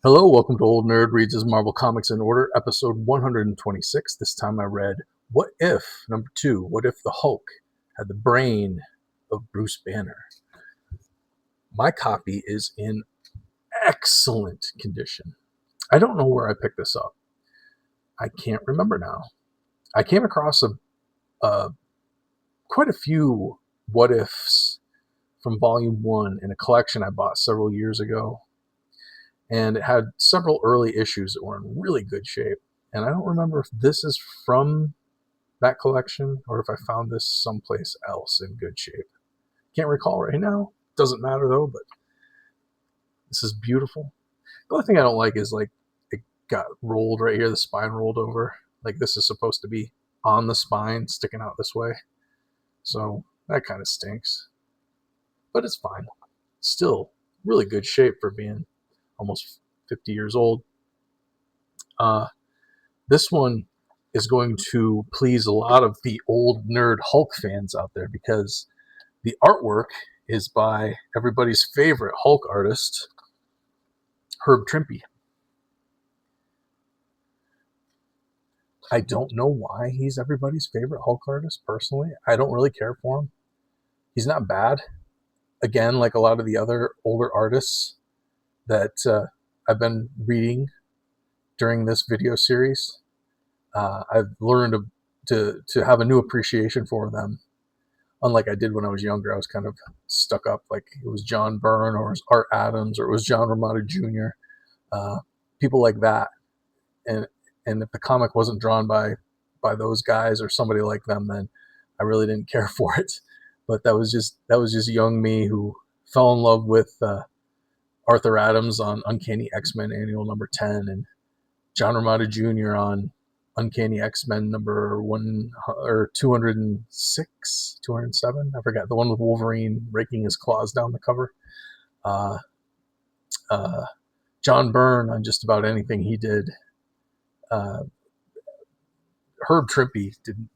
Hello, welcome to Old Nerd Reads His Marvel Comics in Order, episode 126. This time I read What If, number 2, What If the Hulk Had the Brain of Bruce Banner? My copy is in excellent condition. I don't know where I picked this up. I can't remember now. I came across quite a few What Ifs from Volume 1 in a collection I bought several years ago. And it had several early issues that were in really good shape. And I don't remember if this is from that collection or if I found this someplace else in good shape. Can't recall right now. Doesn't matter though, but this is beautiful. The only thing I don't like is like it got rolled right here, the spine rolled over. Like this is supposed to be on the spine, sticking out this way. So that kind of stinks. But it's fine. Still really good shape for being almost 50 years old. This one is going to please a lot of the old nerd Hulk fans out there because the artwork is by everybody's favorite Hulk artist, Herb Trimpe. I don't know why he's everybody's favorite Hulk artist, personally. I don't really care for him. He's not bad. Again, like a lot of the other older artists that I've been reading during this video series, I've learned to have a new appreciation for them. Unlike I did when I was younger, I was kind of stuck up like it was John Byrne or it was Art Adams or it was John Romita Jr. People like that, and if the comic wasn't drawn by those guys or somebody like them, then I really didn't care for it. But that was just young me who fell in love with Arthur Adams on Uncanny X-Men Annual number 10 and John Romita Jr. on Uncanny X-Men number 1 or 206, 207. I forgot, the one with Wolverine raking his claws down the cover. John Byrne on just about anything he did. Herb Trimpe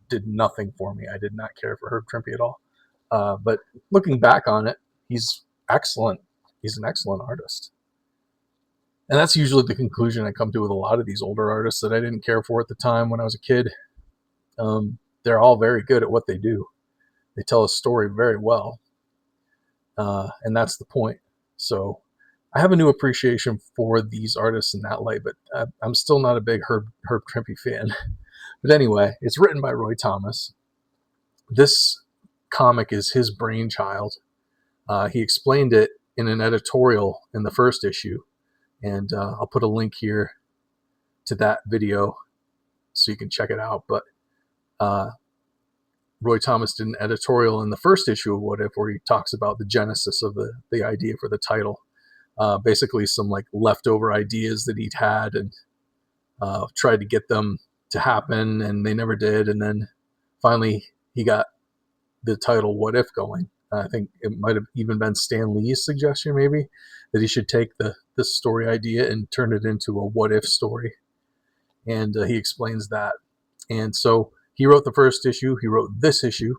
did nothing for me. I did not care for Herb Trimpe at all. But looking back on it, he's excellent. He's an excellent artist. And that's usually the conclusion I come to with a lot of these older artists that I didn't care for at the time when I was a kid. They're all very good at what they do. They tell a story very well. And that's the point. So I have a new appreciation for these artists in that light, but I'm still not a big Herb Trimpe fan. But anyway, it's written by Roy Thomas. This comic is his brainchild. He explained it in an editorial in the first issue. And I'll put a link here to that video so you can check it out. But Roy Thomas did an editorial in the first issue of What If where he talks about the genesis of the idea for the title. Basically some like leftover ideas that he'd had and tried to get them to happen and they never did. And then finally he got the title What If going. I think it might have even been Stan Lee's suggestion maybe that he should take this story idea and turn it into a what if story. And he explains that. And so he wrote the first issue, he wrote this issue,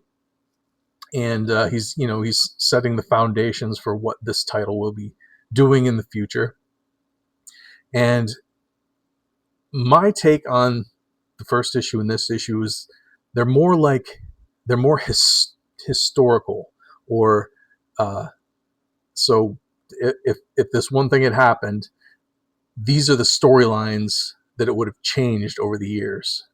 and he's setting the foundations for what this title will be doing in the future. And my take on the first issue and this issue is they're more historical, or so if this one thing had happened, these are the storylines that it would have changed over the years.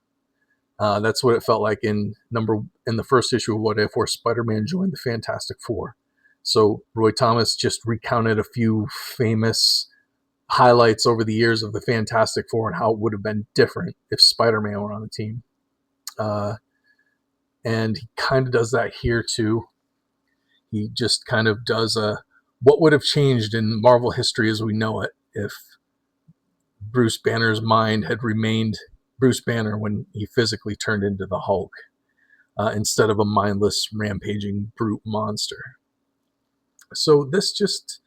That's what it felt like in the first issue of What If, where Spider-Man joined the Fantastic Four. So Roy Thomas just recounted a few famous highlights over the years of the Fantastic Four and how it would have been different if Spider-Man were on the team. And he kind of does that here too. He just kind of does what would have changed in Marvel history as we know it if Bruce Banner's mind had remained Bruce Banner when he physically turned into the Hulk, instead of a mindless, rampaging brute monster. So this just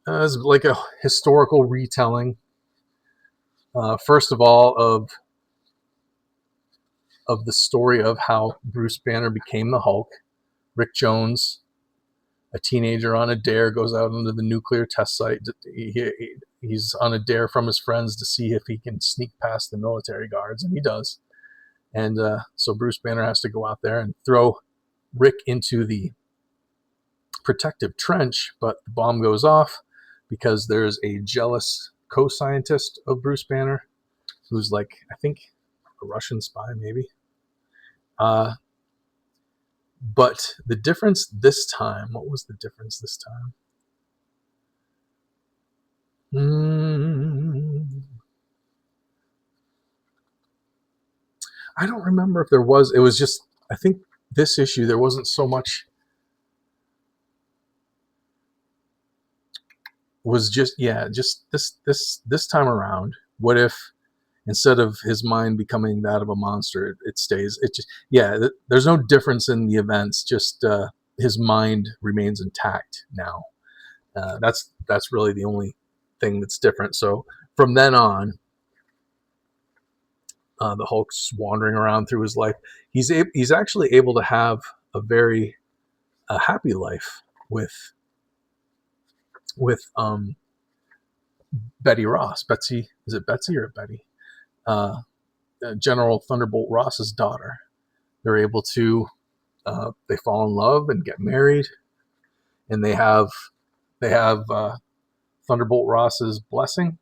is like a historical retelling, first of all, of the story of how Bruce Banner became the Hulk. Rick Jones, a teenager on a dare, goes out into the nuclear test site. He he's on a dare from his friends to see if he can sneak past the military guards, and he does. And so Bruce Banner has to go out there and throw Rick into the protective trench, but the bomb goes off because there's a jealous co-scientist of Bruce Banner who's like, I think, a Russian spy, maybe. But the difference this time, what was the difference this time? I don't remember if there was. It was just, I think this issue, there wasn't so much. Was just, yeah, just this time around, what if instead of his mind becoming that of a monster, it stays, it just, yeah, there's no difference in the events, just his mind remains intact now. That's really the only thing that's different. So from then on, the Hulk's wandering around through his life. He's actually able to have a very happy life with Betty Ross. Betsy, is it Betsy or Betty? General Thunderbolt Ross's daughter. They're able to they fall in love and get married, and they have Thunderbolt Ross's blessing.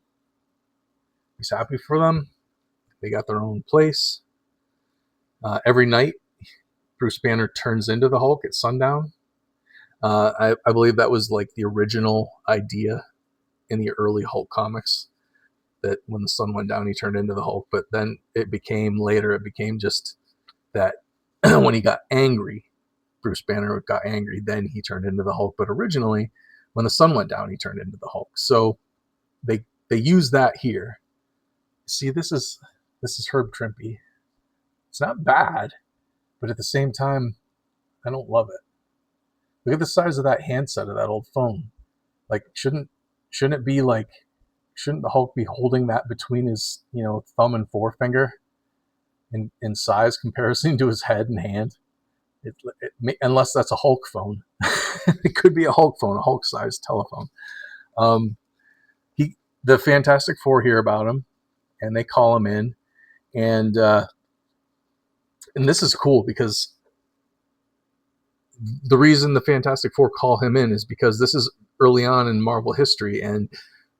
He's happy for them. They got their own place. Every night, Bruce Banner turns into the Hulk at sundown. I believe that was like the original idea in the early Hulk comics, that when the sun went down, he turned into the Hulk. But then it became just that when he got angry, Bruce Banner got angry, then he turned into the Hulk. But originally, when the sun went down, he turned into the Hulk. So they use that here. See, this is Herb Trimpe. It's not bad, but at the same time, I don't love it. Look at the size of that handset of that old phone. Like, shouldn't it be like, shouldn't the Hulk be holding that between his, thumb and forefinger in size comparison to his head and hand? Unless that's a Hulk phone. It could be a Hulk phone, a Hulk-sized telephone. The Fantastic Four hear about him, and they call him in, and this is cool because the reason the Fantastic Four call him in is because this is early on in Marvel history, and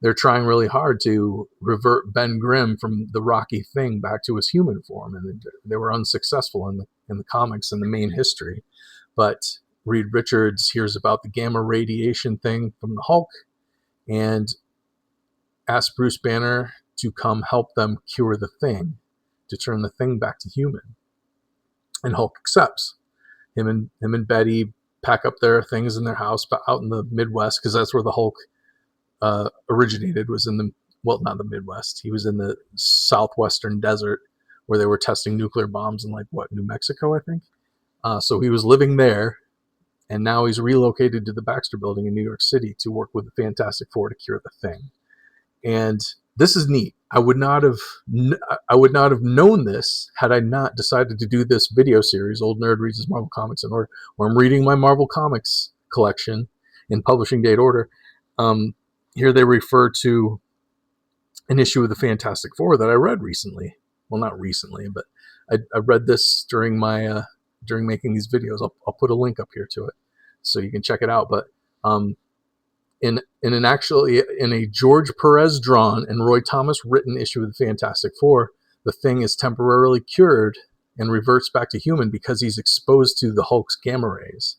they're trying really hard to revert Ben Grimm from the Rocky Thing back to his human form, and they were unsuccessful in the comics and the main history. But Reed Richards hears about the gamma radiation thing from the Hulk and asks Bruce Banner to come help them cure the Thing, to turn the Thing back to human. And Hulk accepts. Him and Betty pack up their things in their house out in the Midwest, because that's where the Hulk originated, was in not the Midwest. He was in the southwestern desert where they were testing nuclear bombs in New Mexico, I think. So he was living there, and now he's relocated to the Baxter Building in New York City to work with the Fantastic Four to cure the Thing. And this is neat. I would not have known this had I not decided to do this video series, Old Nerd Reads His Marvel Comics in Order, where I'm reading my Marvel Comics collection in publishing date order. Here they refer to an issue of the Fantastic Four that I read recently. Well, not recently, but I read this during my during making these videos. I'll put a link up here to it so you can check it out. But in a George Perez drawn and Roy Thomas written issue of the Fantastic Four, the Thing is temporarily cured and reverts back to human because he's exposed to the Hulk's gamma rays.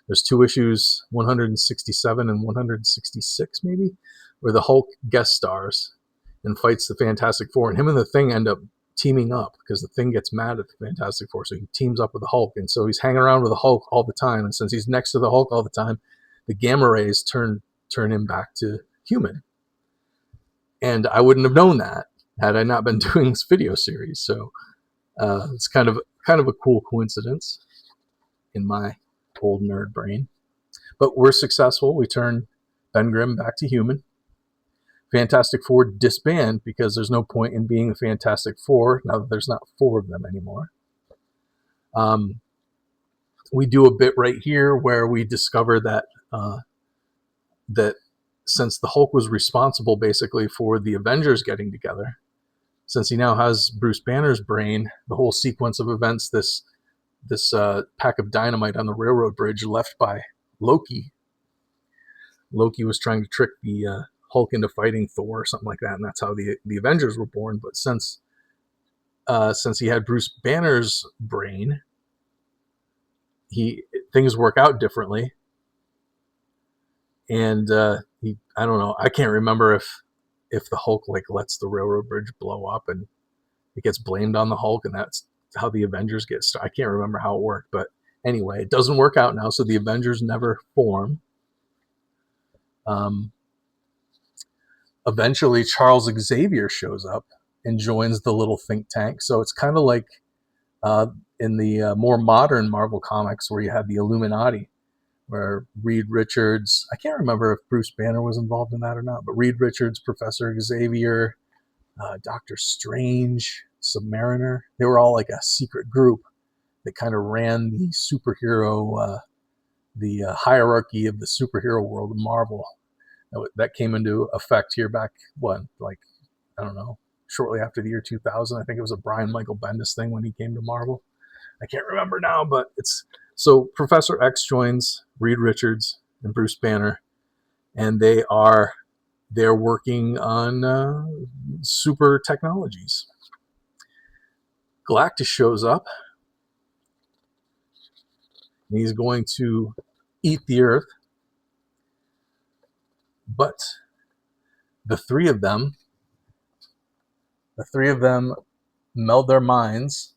There's two issues, 167 and 166 maybe, where the Hulk guest stars and fights the Fantastic Four, and him and the Thing end up teaming up because the Thing gets mad at the Fantastic Four, so he teams up with the Hulk, and so he's hanging around with the Hulk all the time, and since he's next to the Hulk all the time, the gamma rays turn him back to human. And I wouldn't have known that had I not been doing this video series. So it's kind of a cool coincidence in my old nerd brain. But we're successful. We turn Ben Grimm back to human. Fantastic Four disband because there's no point in being the Fantastic Four now that there's not four of them anymore. We do a bit right here where we discover that since the Hulk was responsible basically for the Avengers getting together, since he now has Bruce Banner's brain, the whole sequence of events, this pack of dynamite on the railroad bridge left by Loki. Loki was trying to trick the Hulk into fighting Thor or something like that, and that's how the Avengers were born. But since he had Bruce Banner's brain, things work out differently. And I don't know, I can't remember if the Hulk like lets the railroad bridge blow up and it gets blamed on the Hulk, and that's how the Avengers get started. I can't remember how it worked, but anyway, it doesn't work out now, so the Avengers never form. Eventually, Charles Xavier shows up and joins the little think tank. So it's kind of like in the more modern Marvel comics where you have the Illuminati, where Reed Richards, I can't remember if Bruce Banner was involved in that or not, but Reed Richards, Professor Xavier, Doctor Strange, Submariner, they were all like a secret group that kind of ran the superhero, the hierarchy of the superhero world of Marvel. That came into effect here back, I don't know, shortly after the year 2000. I think it was a Brian Michael Bendis thing when he came to Marvel. I can't remember now, but so Professor X joins Reed Richards and Bruce Banner, and they're working on super technologies. Galactus shows up, and he's going to eat the Earth, but the three of them meld their minds,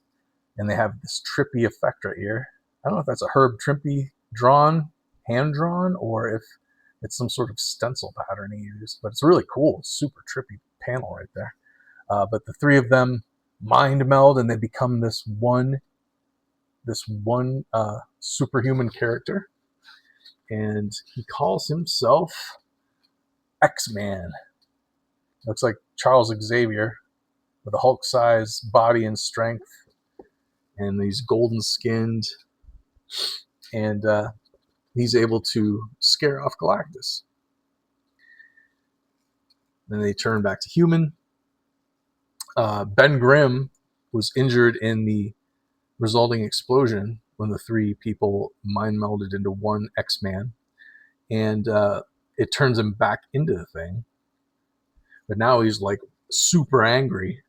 and they have this trippy effect right here. I don't know if that's a Herb Trimpe hand-drawn, or if it's some sort of stencil pattern he used, but it's really cool. Super trippy panel right there. But the three of them mind meld, and they become this one superhuman character, and he calls himself X-Man. Looks like Charles Xavier with a Hulk-sized body and strength, and he's golden skinned, and he's able to scare off Galactus. Then they turn back to human. Ben Grimm was injured in the resulting explosion when the three people mind melded into one X-Man, and it turns him back into the thing. But now he's like super angry,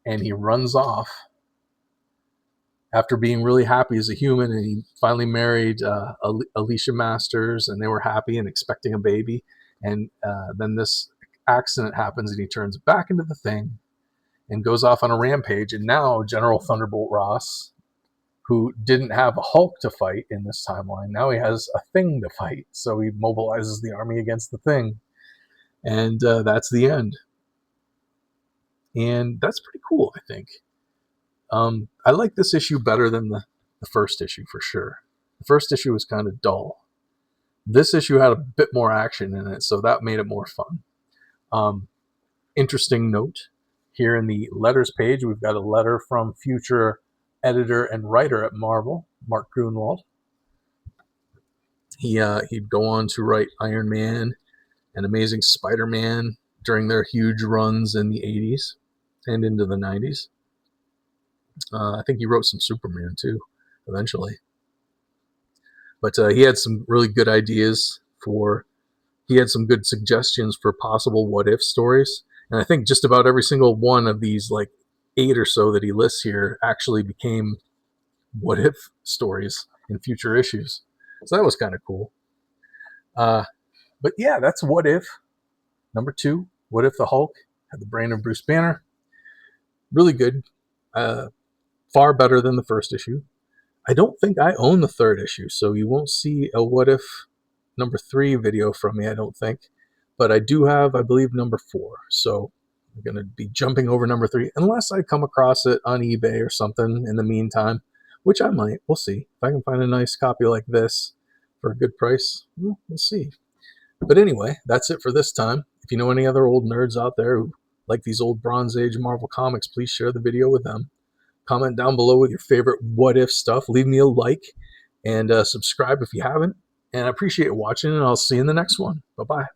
and he runs off after being really happy as a human, and he finally married Alicia Masters, and they were happy and expecting a baby. And then this accident happens, and he turns back into the thing and goes off on a rampage. And now General Thunderbolt Ross, who didn't have a Hulk to fight in this timeline, now he has a thing to fight. So he mobilizes the army against the thing, and that's the end. And that's pretty cool, I think. I like this issue better than the first issue for sure. The first issue was kind of dull. This issue had a bit more action in it, so that made it more fun. Interesting note, here in the letters page, we've got a letter from future editor and writer at Marvel, Mark Gruenwald. He'd go on to write Iron Man and Amazing Spider-Man during their huge runs in the 80s and into the 90s. I think he wrote some Superman too, eventually. But he had some really good ideas he had some good suggestions for possible what-if stories. And I think just about every single one of these, like 8 or so that he lists here, actually became what-if stories in future issues. So that was kind of cool. But yeah, that's What If. Number 2, What If the Hulk had the brain of Bruce Banner. Really good. Far better than the first issue. I don't think I own the third issue, so you won't see a What If number 3 video from me, I don't think. But I do have, I believe, number 4. So I'm going to be jumping over number 3, unless I come across it on eBay or something in the meantime, which I might. We'll see. If I can find a nice copy like this for a good price, we'll see. But anyway, that's it for this time. If you know any other old nerds out there who like these old Bronze Age Marvel comics, please share the video with them. Comment down below with your favorite what if stuff. Leave me a like and subscribe if you haven't. And I appreciate watching, and I'll see you in the next one. Bye-bye.